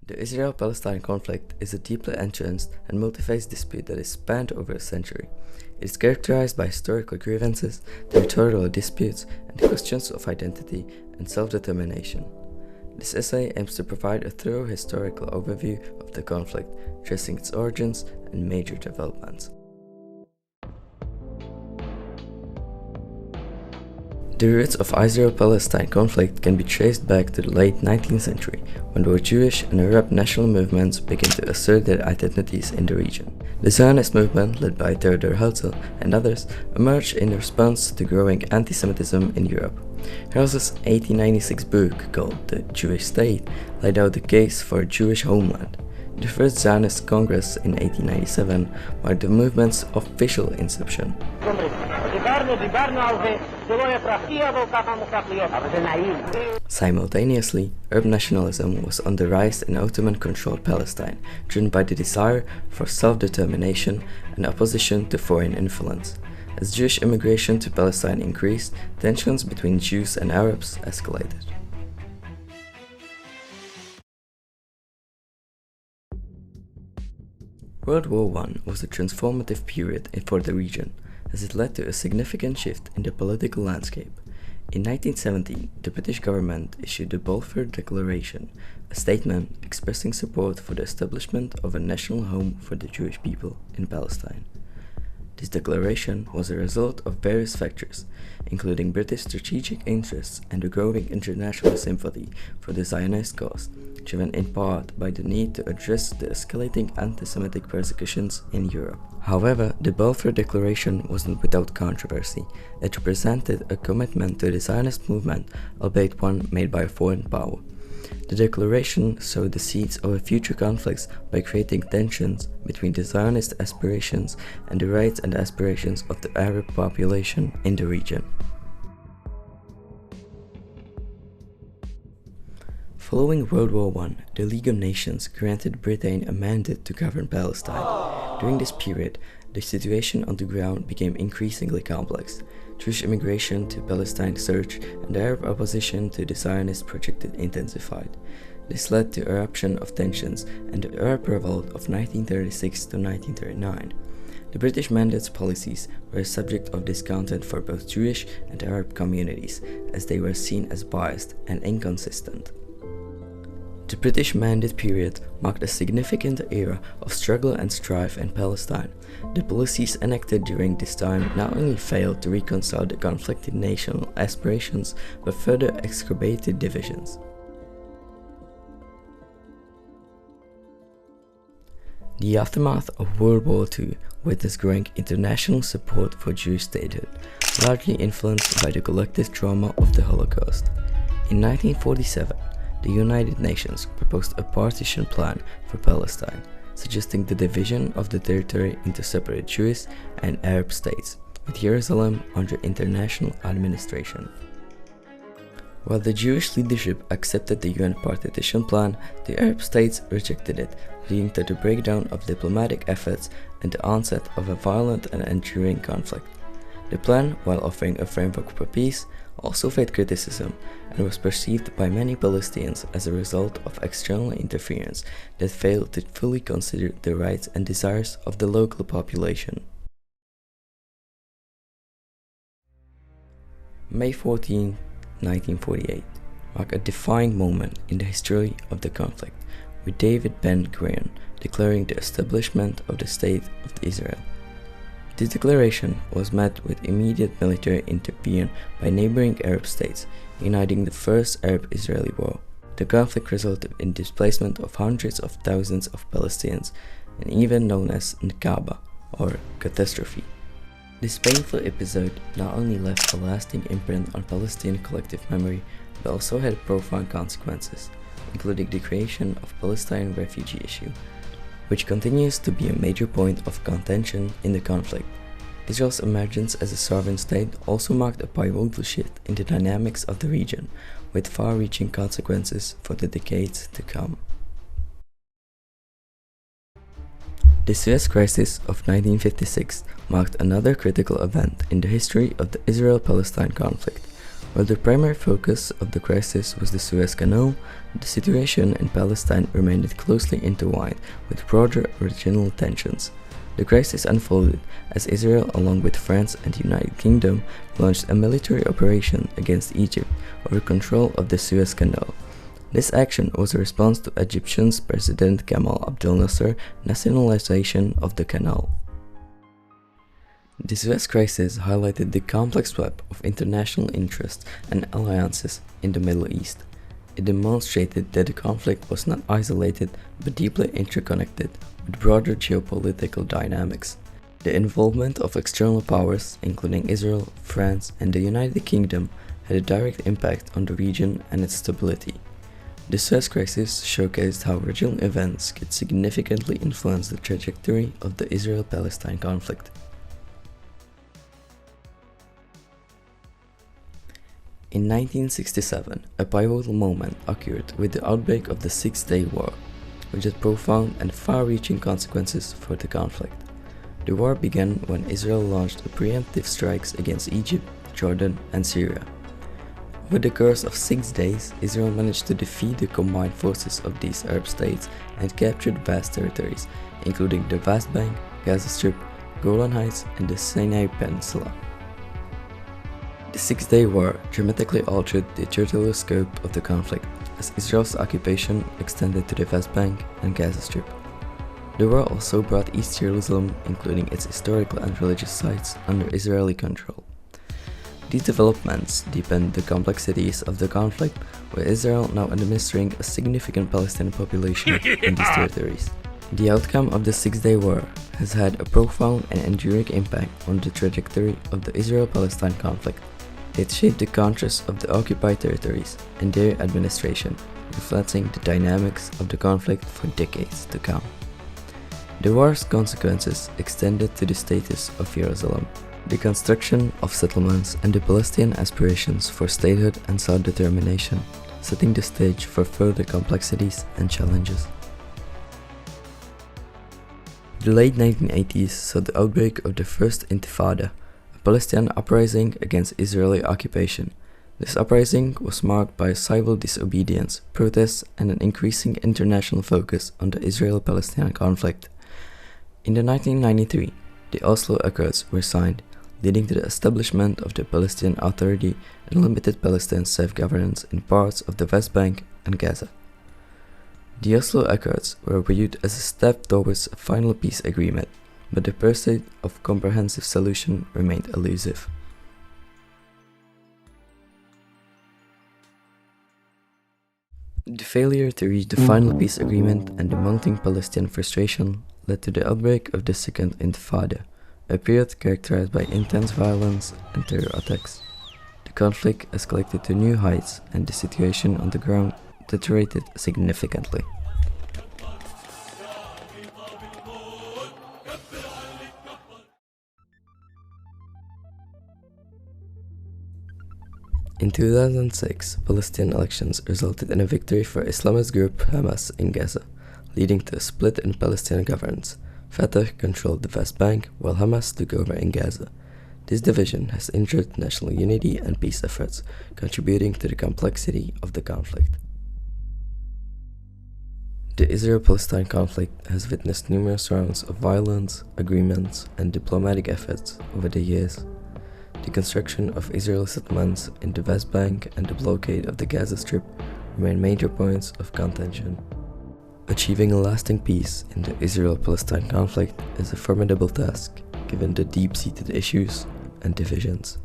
The Israel-Palestine conflict is a deeply entrenched and multi-phase dispute that is spanned over a century. It is characterized by historical grievances, territorial disputes, and questions of identity and self-determination. This essay aims to provide a thorough historical overview of the conflict, tracing its origins and major developments. The roots of Israel-Palestine conflict can be traced back to the late 19th century, when both Jewish and Arab national movements began to assert their identities in the region. The Zionist movement, led by Theodor Herzl and others, emerged in response to growing anti-Semitism in Europe. Herzl's 1896 book, called The Jewish State, laid out the case for a Jewish homeland. The first Zionist Congress in 1897 marked the movement's official inception. Simultaneously, Arab nationalism was on the rise in Ottoman-controlled Palestine, driven by the desire for self-determination and opposition to foreign influence. As Jewish immigration to Palestine increased, tensions between Jews and Arabs escalated. World War I was a transformative period for the region, as it led to a significant shift in the political landscape. In 1917, the British government issued the Balfour Declaration, a statement expressing support for the establishment of a national home for the Jewish people in Palestine. This declaration was a result of various factors, including British strategic interests and the growing international sympathy for the Zionist cause, driven in part by the need to address the escalating anti-Semitic persecutions in Europe. However, the Balfour Declaration wasn't without controversy. It represented a commitment to the Zionist movement, albeit one made by a foreign power. The declaration sowed the seeds of future conflicts by creating tensions between the Zionist aspirations and the rights and aspirations of the Arab population in the region. Following World War I, the League of Nations granted Britain a mandate to govern Palestine. During this period, the situation on the ground became increasingly complex. Jewish immigration to Palestine surged, and the Arab opposition to the Zionist project intensified. This led to eruption of tensions and the Arab Revolt of 1936 to 1939. The British mandate's policies were a subject of discontent for both Jewish and Arab communities, as they were seen as biased and inconsistent. The British Mandate period marked a significant era of struggle and strife in Palestine. The policies enacted during this time not only failed to reconcile the conflicting national aspirations, but further exacerbated divisions. The aftermath of World War II witnessed growing international support for Jewish statehood, largely influenced by the collective trauma of the Holocaust. In 1947, the United Nations proposed a partition plan for Palestine, suggesting the division of the territory into separate Jewish and Arab states, with Jerusalem under international administration. While the Jewish leadership accepted the UN partition plan, the Arab states rejected it, leading to the breakdown of diplomatic efforts and the onset of a violent and enduring conflict. The plan, while offering a framework for peace, also faced criticism and was perceived by many Palestinians as a result of external interference that failed to fully consider the rights and desires of the local population. May 14, 1948 marked a defining moment in the history of the conflict, with David Ben-Gurion declaring the establishment of the State of Israel. This declaration was met with immediate military intervention by neighboring Arab states, igniting the First Arab-Israeli War. The conflict resulted in displacement of hundreds of thousands of Palestinians, and even known as Nakaba, or catastrophe. This painful episode not only left a lasting imprint on Palestinian collective memory, but also had profound consequences, including the creation of Palestine refugee issue, which continues to be a major point of contention in the conflict. Israel's emergence as a sovereign state also marked a pivotal shift in the dynamics of the region, with far-reaching consequences for the decades to come. The Suez Crisis of 1956 marked another critical event in the history of the Israel-Palestine conflict. While the primary focus of the crisis was the Suez Canal, the situation in Palestine remained closely intertwined with broader regional tensions. The crisis unfolded as Israel, along with France and the United Kingdom, launched a military operation against Egypt over control of the Suez Canal. This action was a response to Egyptian President Gamal Abdel Nasser's nationalization of the canal. The Suez Crisis highlighted the complex web of international interests and alliances in the Middle East. It demonstrated that the conflict was not isolated but deeply interconnected with broader geopolitical dynamics. The involvement of external powers, including Israel, France, and the United Kingdom, had a direct impact on the region and its stability. The Suez Crisis showcased how regional events could significantly influence the trajectory of the Israel-Palestine conflict. In 1967, a pivotal moment occurred with the outbreak of the Six-Day War, which had profound and far-reaching consequences for the conflict. The war began when Israel launched preemptive strikes against Egypt, Jordan, and Syria. Over the course of 6 days, Israel managed to defeat the combined forces of these Arab states and captured vast territories, including the West Bank, Gaza Strip, Golan Heights, and the Sinai Peninsula. The Six-Day War dramatically altered the territorial scope of the conflict, as Israel's occupation extended to the West Bank and Gaza Strip. The war also brought East Jerusalem, including its historical and religious sites, under Israeli control. These developments deepened the complexities of the conflict, with Israel now administering a significant Palestinian population in these territories. The outcome of the Six-Day War has had a profound and enduring impact on the trajectory of the Israel-Palestine conflict. It shaped the conscience of the occupied territories and their administration, influencing the dynamics of the conflict for decades to come. The war's consequences extended to the status of Jerusalem, the construction of settlements, and the Palestinian aspirations for statehood and self-determination, setting the stage for further complexities and challenges. The late 1980s saw the outbreak of the First Intifada, a Palestinian uprising against Israeli occupation. This uprising was marked by civil disobedience, protests, and an increasing international focus on the Israel-Palestine conflict. In 1993, the Oslo Accords were signed, leading to the establishment of the Palestinian Authority and limited Palestinian self-governance in parts of the West Bank and Gaza. The Oslo Accords were viewed as a step towards a final peace agreement, but the pursuit of a comprehensive solution remained elusive. The failure to reach the final peace agreement and the mounting Palestinian frustration led to the outbreak of the Second Intifada, a period characterized by intense violence and terror attacks. The conflict escalated to new heights and the situation on the ground deteriorated significantly. In 2006, Palestinian elections resulted in a victory for Islamist group Hamas in Gaza, leading to a split in Palestinian governance. Fatah controlled the West Bank, while Hamas took over in Gaza. This division has injured national unity and peace efforts, contributing to the complexity of the conflict. The Israel-Palestine conflict has witnessed numerous rounds of violence, agreements, and diplomatic efforts over the years. The construction of Israeli settlements in the West Bank and the blockade of the Gaza Strip remain major points of contention. Achieving a lasting peace in the Israel-Palestine conflict is a formidable task, given the deep-seated issues and divisions.